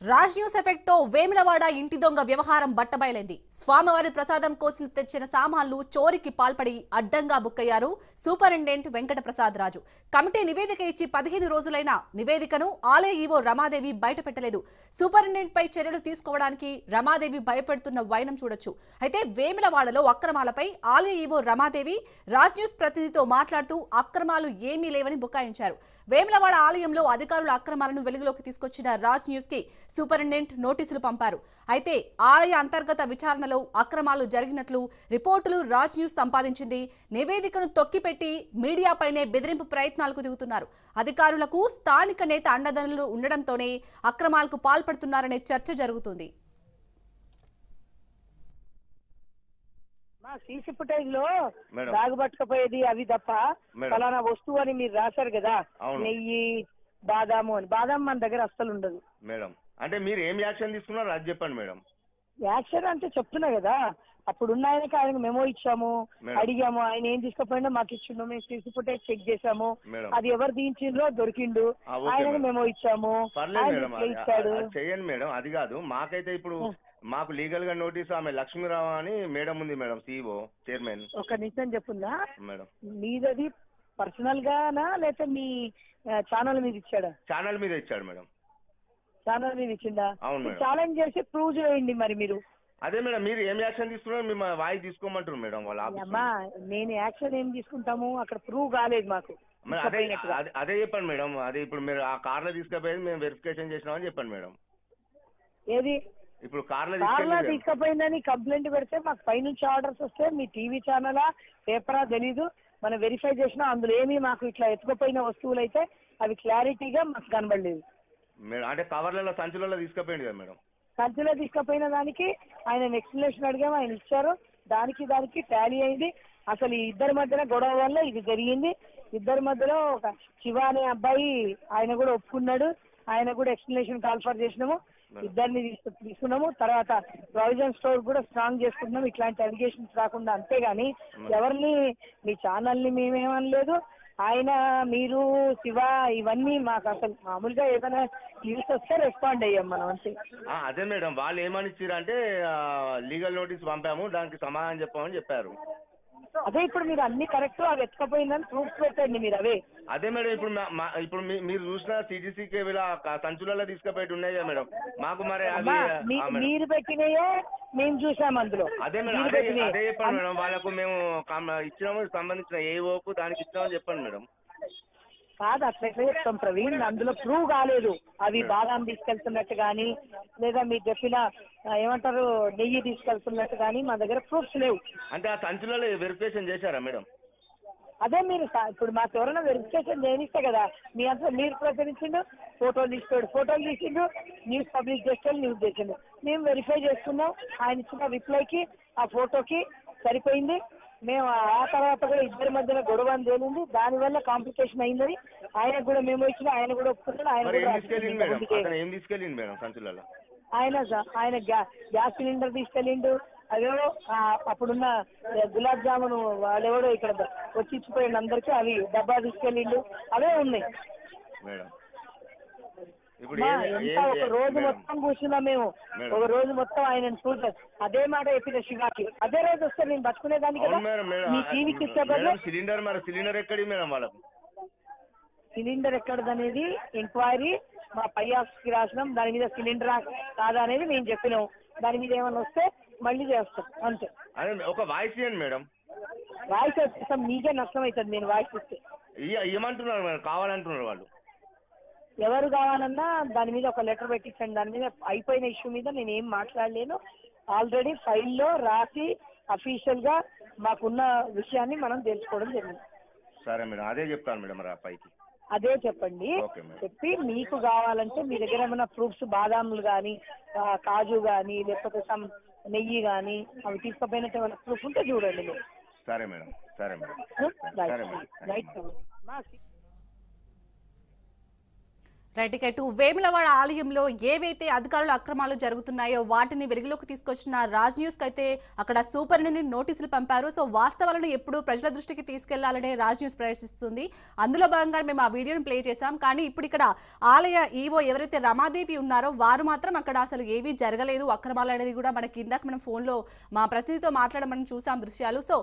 Raj news effect తో వేములవాడ ఇంటి దొంగ వ్యవహారం బట్టబయలైంది. స్వామివారి ప్రసాదం కోసం తెచ్చిన సామాన్లు చోరికి పాల్పడి అడ్డంగా బుక్కయ్యారు సూపరింటెండెంట్ వెంకట ప్రసాద్ రాజు. కమిటీ నివేదిక ఇచ్చి 15 రోజులైన నివేదికను ఆలయ ఈవో రమాదేవి బయటపెట్టలేదు. సూపరింటెండెంట్ పై చర్యలు తీసుకోవడానికి రమాదేవి భయపెడుతున్న వైనం చూడొచ్చు. అయితే వేములవాడలో అక్రమాలపై ఆలయ ఈవో రమాదేవి రాజ్ న్యూస్ ప్రతినిధితో మాట్లాడుతూ అక్రమాలు ఏమీ లేవని బుకాయించారు. వేములవాడ ఆలయంలో అధికారుల అక్రమాలను వెలుగులోకి తీసుకొచ్చిన రాజ్ న్యూస్ కి సూపరింటెండెంట్ నోటీసులు పంపారు. అయితే ఆలయ అంతర్గత విచారణలో అక్రమాలు జరిగినట్లు రిపోర్టులు రాజ్ న్యూస్ సంపాదించింది. నివేదికను తొక్కిపెట్టి మీడియాపైనే బెదిరింపు ప్రయత్నాలకు దిగుతున్నారు. అధికారులకు స్థానిక నేత అండదండలు ఉండడంతోనే అక్రమాలకు పాల్పడుతున్నారనే చర్చ జరుగుతుంది. సీసీ ఫుటేజ్ లో బ్యాగ్ పట్టుకపోయేది అవి తప్ప ఫలానా వస్తువు అని మీరు రాశారు కదా, నెయ్యి బాదాము అని. బాదాం మన దగ్గర అస్సలు ఉండదు మేడం. అంటే మీరు ఏం యాక్షన్ తీసుకున్నారో అది చెప్పండి మేడం. యాక్షన్ అంటే చెప్తున్నా కదా, అప్పుడు ఉన్న ఆయనకి మెమో ఇచ్చాము, అడిగాము, ఆయన ఏం తీసుకుపోయినా మాకు ఇచ్చిండు. మేము సీసీ ఫుటేజ్ చెక్ చేసాము, అది ఎవరు దించిండ్రో దొరికిండు, ఆయనకు మెమో ఇచ్చాము, ఇచ్చాడు. చెయ్యండి మేడం, అది కాదు. మాకైతే ఇప్పుడు మాకు లీగల్ గా నోటీస్ ఆమె లక్ష్మీరావు అని మేడం ఉంది మేడం, సిఇఓ చైర్మన్. ఒక నిమిషం చెప్పుందా మేడం, మీదది పర్సనల్ గానా లేకపోతే మీ ఛానల్ మీద ఇచ్చాడా? ఛానల్ మీద ఇచ్చాడు మేడం. ఛానల్ మీద ఇచ్చిందా? అవును మేడం. ఛాలెంజ్ చేసి ప్రూవ్ చేయండి మరి మీరు. అదే మేడం, మీరు ఏం యాక్షన్ తీసుకున్నారు? మేము వాయిస్ తీసుకోమంటారు మేడం వాళ్ళ. అమ్మా నేను యాక్షన్ ఏం తీసుకుంటాము, అక్కడ ప్రూవ్ కాలేదు మాకు. అదే చెప్పండి మేడం. అదే ఇప్పుడు మీరు ఆ కార్ లో తీసుకుపోయేది మేము వెరిఫికేషన్ చేసినామని చెప్పండి మేడం. ఏది ఇప్పుడు కార్ లో తీసుకుపోయిందని కంప్లైంట్ పెడితే మాకు పైనుంచి ఆర్డర్స్ వస్తే మీ టీవీ ఛానలా పేపరా తెలీదు, మనం వెరిఫై చేసినా అందులో ఏమీ మాకు ఇట్లా ఎత్తుకుపోయిన వస్తువులు అయితే అవి క్లారిటీగా మాకు కనబడలేదు మేడం. అంటే కవర్లలో సంచులలో తీసుకుపోయింది కదా మేడం. సంచులో తీసుకుపోయిన దానికి ఆయన ఎక్స్ప్లెనేషన్ అడిగాము, ఆయన ఇచ్చారు. దానికి టాలీ అయింది. అసలు ఈ ఇద్దరి మధ్యన గొడవ వల్ల ఇది జరిగింది. ఇద్దరి మధ్యలో ఒక శివ అనే అబ్బాయి ఆయన కూడా ఒప్పుకున్నాడు, ఆయన కూడా ఎక్స్ప్లెనేషన్ కాల్ఫర్ చేసినాము, ఇద్దరిని తీసుకున్నాము. తర్వాత ప్రావిజన్ స్టోర్ కూడా స్ట్రాంగ్ చేసుకుంటున్నాము, ఇట్లాంటి అలిగేషన్స్ రాకుండా. అంతేగాని ఎవరిని మీ ఛానల్ని మేమేమనలేదు. ఆయన మీరు శివ ఇవన్నీ మాకు అసలు మామూలుగా ఏదైనా న్యూస్ వస్తే రెస్పాండ్ అయ్యాం మనం అంతే. అదే మేడం, వాళ్ళు ఏమని ఇచ్చారంటే లీగల్ నోటీస్ పంపాము, దానికి సమాధానం చెప్పామని చెప్పారు. అదే ఇప్పుడు మీరు అన్ని కరెక్ట్ అవి ఎత్తుకపోయిందని ప్రూఫ్ పెట్టండి మీరు. అవే అదే మేడం, ఇప్పుడు మీరు చూసిన సిటీసీ కేబుల్ సంచులలో తీసుకుపోయి ఉన్నాయి కదా మేడం. మాకు మరి మీరు పెట్టినయే మేము చూసాము అందులో. అదే మేడం, అదే చెప్పండి మేడం. వాళ్ళకు మేము ఇచ్చినాము, సంబంధించిన ఏఓకు దానికి ఇచ్చినామని చెప్పండి మేడం. కాదు అట్లయితే చెప్తాం ప్రవీణ్, అందులో ప్రూవ్ కాలేదు. అవి బాదాం తీసుకెళ్తున్నట్టు కానీ లేదా మీరు చెప్పిన ఏమంటారు నెయ్యి తీసుకెళ్తున్నట్టు కానీ మా దగ్గర ప్రూఫ్స్ లేవు. అంటే ఆ సంచులలో వెరిఫికేషన్ చేశారా మేడం? అదే మీరు ఇప్పుడు మాకు ఎవరైనా వెరిఫికేషన్ చేయనిస్తే కదా, మీ అంతా మీరు ప్రచురించిండు, ఫోటోలు తీసిండు, న్యూస్ పబ్లిష్ చేస్తాడు, న్యూస్ చేసిండు, మేము వెరిఫై చేసుకున్నాం. ఆయన ఇచ్చిన రిప్లైకి ఆ ఫోటోకి సరిపోయింది. మేము ఆ తర్వాత కూడా ఇద్దరి మధ్యన గొడవ అని తేలింది, దానివల్ల కాంప్లికేషన్ అయిందని ఆయనకు కూడా మేము ఇచ్చిన, ఆయన కూడా ఒప్పుకున్నాడు. ఆయన ఆయన గ్యాస్ సిలిండర్ తీసుకెళ్ళిండు. అదేవో అప్పుడున్న గులాబ్ జామున్ వాళ్ళెవడో ఇక్కడ వచ్చి ఇచ్చిపోయిండు అందరికి, అవి డబ్బా తీసుకెళ్ళిండు, అవే ఉన్నాయి. ఎంత ఒక రోజు మొత్తం కూర్చున్నాం మేము, ఒక రోజు మొత్తం ఆయన చూసాం. అదే మాట చెప్పిన శివాకి, అదే రోజు వస్తే నేను బతుకునేదాన్ని కదా. మీ టీవీకి ఇచ్చే సిలిండర్ ఎక్కడి మేడం? వాళ్ళకు సిలిండర్ ఎక్కడదనేది ఎంక్వైరీ మా పై ఆఫీస్కి రాసినాం. దాని మీద సిలిండర్ కాదా అనేది మేము చెప్పినాం. దాని మీద ఏమన్నా వస్తే మళ్ళీ చేస్తాం అంతే. ఒక వాయిస్ ఇవ్వండి మేడం. వాయిస్ వచ్చేస్తాం, మీకే నష్టం అవుతుంది నేను వాయిస్ ఇస్తే. ఏమంటున్నారు మేడం? కావాలంటున్నారు వాళ్ళు. ఎవరు కావాలన్నా దాని మీద ఒక లెటర్ పెట్టించండి. దాని మీద అయిపోయిన ఇష్యూ మీద నేను ఏం మాట్లాడలేను. ఆల్రెడీ ఫైల్లో రాసి అఫీషియల్ గా మాకున్న విషయాన్ని మనం తెలుసుకోవడం జరిగింది. సరే మేడం, అదే చెప్తాను మేడం. మరి పైకి అదే చెప్పండి. చెప్పి మీకు కావాలంటే మీ దగ్గర ఏమైనా ప్రూఫ్స్, బాదాములు కానీ కాజు కానీ లేకపోతే నెయ్యి కానీ అవి తీసుకుపోయినట్టు ఏమైనా ప్రూఫ్ ఉంటే చూడండి మీరు. సరే మేడం, సరే మేడం. రైట్. రైట్ ఇక ఇటు వేములవాడ ఆలయంలో ఏవైతే అధికారుల అక్రమాలు జరుగుతున్నాయో వాటిని వెలుగులోకి తీసుకొచ్చిన రాజ్ న్యూస్ కి అయితే అక్కడ సూపరింటెండెంట్ నోటీసులు పంపారు. సో వాస్తవాలను ఎప్పుడు ప్రజల దృష్టికి తీసుకెళ్లాలనే రాజ్ న్యూస్ ప్రయత్నిస్తుంది. అందులో భాగంగా మేము ఆ వీడియోని ప్లే చేశాం. కానీ ఇప్పుడు ఇక్కడ ఆలయ ఈవో ఎవరైతే రమాదేవి ఉన్నారో వారు మాత్రం అక్కడ అసలు ఏవీ జరగలేదు, అక్రమాలు అనేది కూడా మనకి ఇందాక మనం ఫోన్లో మా ప్రతినిధితో మాట్లాడమని చూసాం దృశ్యాలు. సో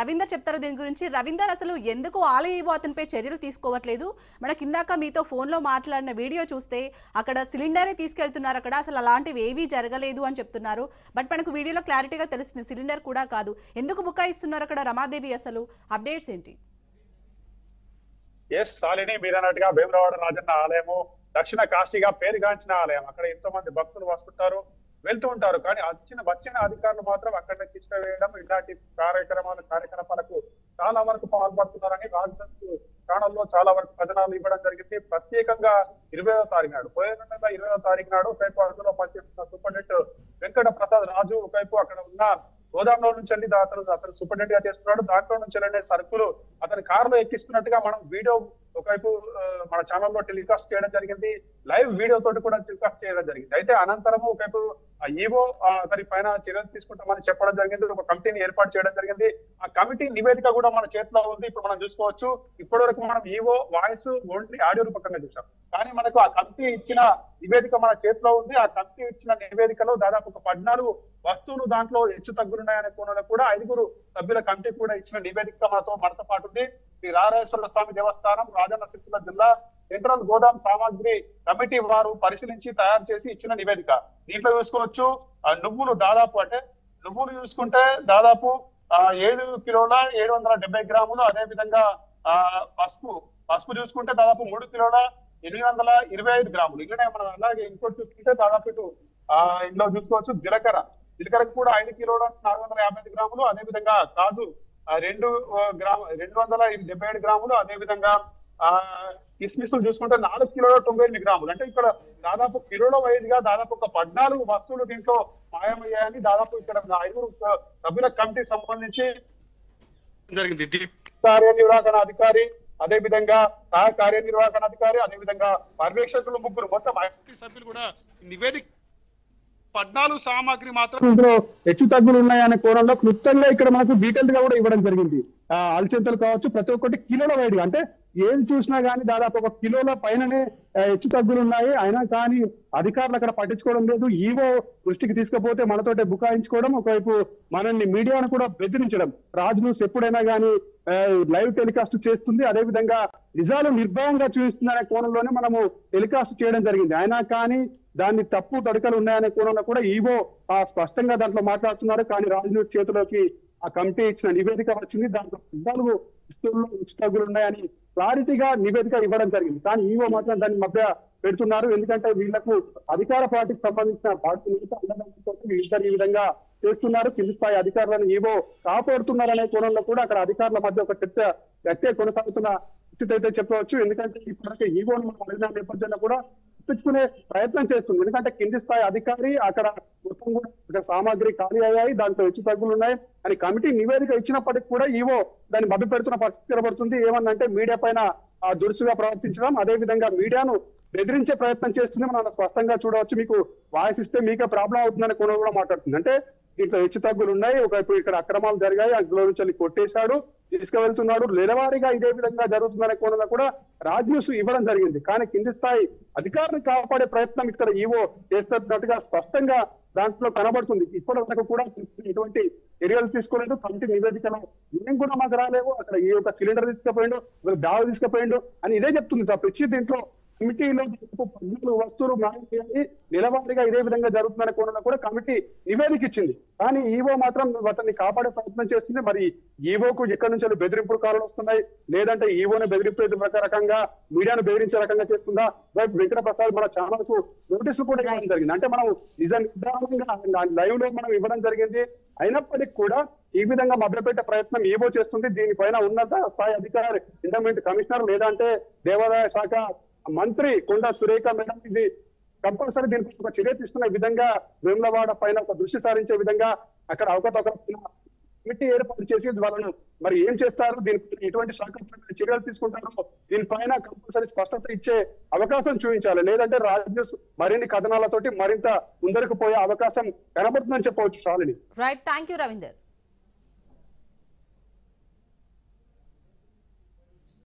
రవీందర్ చెప్తారు దీని గురించి. రవీందర్, అసలు ఎందుకు ఆలయ ఈవో అతనిపై చర్యలు తీసుకోవట్లేదు? మనకి ఇందాక మీతో ఫోన్లో మాట్లాడిన వీడియో చూస్తే అక్కడ సిలిండరే తీసుకెళ్తున్నారు, అక్కడ అసలు అలాంటివి ఏవీ జరగలేదు అని చెప్తున్నారు. బట్ మనకు వీడియోలో క్లారిటీగా తెలుస్తుంది సిలిండర్ కూడా కాదు. ఎందుకు బుకాయిస్తున్నారు అక్కడ రమాదేవి? అసలు అప్డేట్స్ ఏంటి? ఎస్ సాలిని, మీరు అన్నట్టుగా వేములవాడ రాజన్న ఆలయము దక్షిణ కాశీగా పేరుగాంచిన ఆలయం. అక్కడ ఎంతో మంది భక్తులు వస్తుంటారు, వెళ్తూ ఉంటారు. కానీ వచ్చిన అధికారులు మాత్రం అక్కడ తీసుకువేయడం, ఇలాంటి కార్యకలాపాలకు చాలా వరకు పాల్పడుతున్నారని రాజధాని ఛానల్లో చాలా వరకు కథనాలు ఇవ్వడం జరిగింది. ప్రత్యేకంగా 20వ తారీఖు నాడు, పోయిన నెల 20వ తారీఖు నాడు ఒకవైపు అందులో పనిచేస్తున్న సూపరింటెండెంట్ వెంకట ప్రసాద్ రాజు ఒకవైపు అక్కడ ఉన్న గోదాంలో నుంచి వెళ్ళి అతను సూపరింటెండెంట్ గా చేస్తున్నాడు. దాంట్లో నుంచి వెళ్ళే సరుకులు అతని కారులో ఎక్కిస్తున్నట్టుగా మనం వీడియో ఒకవైపు మన ఛానల్లో టెలికాస్ట్ చేయడం జరిగింది. లైవ్ వీడియో తోటి కూడా టెలికాస్ట్ చేయడం జరిగింది. అయితే అనంతరము ఒకవైపు ఆ ఈవో అతని పైన చర్యలు తీసుకుంటామని చెప్పడం జరిగింది. ఒక కమిటీని ఏర్పాటు చేయడం జరిగింది. ఆ కమిటీ నివేదిక కూడా మన చేతిలో ఉంది. ఇప్పుడు మనం చూసుకోవచ్చు. ఇప్పటి వరకు మనం ఈవో వాయిస్ ఓన్లీ ఆడియో రూపకంగా చూసాం. కానీ మనకు ఆ కమిటీ ఇచ్చిన నివేదిక మన చేతిలో ఉంది. ఆ కమిటీ ఇచ్చిన నివేదికలో దాదాపు ఒక 14 వస్తువులు దాంట్లో హెచ్చు తగ్గులున్నాయనే కోణంలో కూడా 5 సభ్యుల కమిటీ కూడా ఇచ్చిన నివేదిక మనతో పాటు ఉంది. శ్రీ రాజరాజేశ్వర స్వామి దేవస్థానం రాజన్న సిరిసిల్ల జిల్లా సెంట్రల్ గోదాం సామాగ్రి కమిటీ వారు పరిశీలించి తయారు చేసి ఇచ్చిన నివేదిక. దీంట్లో చూసుకోవచ్చు నువ్వులు దాదాపు, అంటే నువ్వులు చూసుకుంటే దాదాపు 7 కిలోల 770 గ్రాములు. అదే విధంగా పసుపు చూసుకుంటే దాదాపు 3 కిలోల 825 గ్రాములు. ఇక్కడే మనం అలాగే ఇంకోటి చూసుకుంటే దాదాపు ఇటు ఇందులో చూసుకోవచ్చు జీలకర్రకు కూడా 5 కిలోల 450 గ్రాములు. అదే విధంగా కాజు 277 గ్రాములు. అదే విధంగా కిస్మిస్లు చూసుకుంటే 4 కిలోల 98 గ్రాములు. అంటే ఇక్కడ దాదాపు కిలోల వైజ్ గా దాదాపు ఒక 14 వస్తువులు దీంట్లో మాయమయ్యాయని దాదాపు ఇక్కడ 5 సభ్యుల కమిటీ సంబంధించి జరిగింది. కార్యనిర్వాహక అధికారి, అదే విధంగా సహ కార్యనిర్వాహక అధికారి, అదే విధంగా పర్యవేక్షకులు 3 మొత్తం 5 సభ్యులు కూడా నివేదిక 14 సామాగ్రి మాత్రం ఇందులో హెచ్చు తగ్గులు ఉన్నాయనే కోణంలో క్లుప్తంగా ఇక్కడ మనకు డీటెయిల్ గా కూడా ఇవ్వడం జరిగింది. అలచెంతలు కావచ్చు, ప్రతి ఒక్కటి కిలోల వైడ్గా, అంటే ఏం చూసినా గానీ దాదాపు 1 కిలోల పైననే హెచ్చు తగ్గులు ఉన్నాయి. అయినా కానీ అధికారులు అక్కడ పట్టించుకోవడం లేదు. ఈవో దృష్టికి తీసుకపోతే మనతోటే బుకాయించుకోవడం, ఒకవైపు మనల్ని మీడియాను కూడా బెదిరించడం. రాజ్ న్యూస్ ఎప్పుడైనా కానీ లైవ్ టెలికాస్ట్ చేస్తుంది, అదే విధంగా నిజాలు నిర్భయంగా చూపిస్తుంది అనే కోణంలోనే మనము టెలికాస్ట్ చేయడం జరిగింది. అయినా కానీ దాన్ని తప్పు తడకలు ఉన్నాయనే కోణంలో కూడా ఈవో స్పష్టంగా దాంట్లో మాట్లాడుతున్నారు. కానీ రాజ్ న్యూస్ చేతిలోకి ఆ కమిటీ ఇచ్చిన నివేదిక వచ్చింది. దాంట్లో 14 వస్తువుల్లో హెచ్చు తగ్గులు ఉన్నాయని క్లారిటీగా నివేదిక ఇవ్వడం జరిగింది. కానీ ఈవో మాత్రం దాన్ని మధ్య పెడుతున్నారు. ఎందుకంటే వీళ్లకు అధికార పార్టీకి సంబంధించిన పార్టీ వీళ్ళిద్దరు ఈ విధంగా చేస్తున్నారు. కింది స్థాయి అధికారులను ఈవో కాపాడుతున్నారనే కోణంలో కూడా అక్కడ అధికారుల మధ్య ఒక చర్చ గట్టిగా కొనసాగుతున్న స్థితి అయితే చెప్పవచ్చు. ఎందుకంటే ఇప్పటికే ఈవోను మనం అడిగిన నేపథ్యంలో కూడా తెచ్చుకునే ప్రయత్నం చేస్తుంది. ఎందుకంటే కింది స్థాయి అధికారి అక్కడ మొత్తం కూడా సామాగ్రి ఖాళీ అయ్యాయి, దాంట్లో హెచ్చు తగ్గులు ఉన్నాయి అని కమిటీ నివేదిక ఇచ్చినప్పటికీ కూడా ఈవో దాన్ని మభ్య పెడుతున్న పరిస్థితి కనబడుతుంది. ఏమన్నంటే మీడియా పైన దురుసుగా ప్రవర్తించడం, అదే విధంగా మీడియాను బెదిరించే ప్రయత్నం చేస్తుంది. మనం స్పష్టంగా చూడవచ్చు. మీకు వాయిస్ ఇస్తే మీకే ప్రాబ్లం అవుతుందని కూడా మాట్లాడుతుంది. అంటే దీంట్లో హెచ్చు తగ్గులు ఉన్నాయి, ఒకవైపు ఇక్కడ అక్రమాలు జరిగాయి, అందులో నుంచి కొట్టేశాడు, తీసుకువెళ్తున్నాడు, నెలవారీగా ఇదే విధంగా జరుగుతుందనే కోణంలో కూడా రాజ్ న్యూస్ ఇవ్వడం జరిగింది. కానీ కింది స్థాయి అధికారులను కాపాడే ప్రయత్నం ఇక్కడ ఈవో చేస్తున్నట్టుగా స్పష్టంగా దాంట్లో కనబడుతుంది. ఇప్పటి వరకు కూడా ఎటువంటి చర్యలు తీసుకోలేదు. కమిటీ నివేదికలో ఏం కూడా మాకు రాలేవు, అక్కడ ఈ యొక్క సిలిండర్ తీసుకుపోయిండు, బ్యాగ్ తీసుకుపోయిండు అని ఇదే చెప్తుంది తప్పించి దీంట్లో కమిటీలో 14 వస్తువులు మాయం చేయాలి, నెలవారీగా ఇదే విధంగా జరుగుతుందనే కోణంలో కూడా కమిటీ నివేదిక ఇచ్చింది. కానీ ఈవో మాత్రం అతన్ని కాపాడే ప్రయత్నం చేస్తుంది. మరి ఈవోకు ఎక్కడి నుంచి బెదిరింపులు కారణం వస్తున్నాయి, లేదంటే ఈవోని బెదిరింపు రకంగా మీడియాను బెదిరించే రకంగా చేస్తుందా? వెంకట ప్రసాద్ మన ఛానల్ కు నోటీసులు కూడా ఇవ్వడం జరిగింది. అంటే మనం నిర్ధారణంగా లైవ్ లో మనం ఇవ్వడం జరిగింది. అయినప్పటికీ కూడా ఈ విధంగా మభ్యపెట్టే ప్రయత్నం ఈవో చేస్తుంది. దీనిపైన ఉన్నత స్థాయి అధికారి, ఎండోమెంట్ కమిషనర్ లేదంటే దేవాదాయ శాఖ మంత్రి కొండా సురేఖ మేడం ఇది కంపల్సరీ దీనికి ఒక చర్య తీసుకునే విధంగా వేములవాడ పైన ఒక దృష్టి సారించే విధంగా అక్కడ అవకతవకల కమిటీ ఏర్పాటు చేసి వాళ్ళను మరి ఏం చేస్తారు, దీని ఎటువంటి శాఖపరమైన చర్యలు తీసుకుంటారో దీనిపైన కంపల్సరీ స్పష్టత ఇచ్చే అవకాశం చూపించాలి. లేదంటే రాజ్ న్యూస్ మరిన్ని కథనాలతోటి మరింత ముందరకు పోయే అవకాశం కనబడుతుందని చెప్పవచ్చు. Shalini. Right, thank you Ravinder.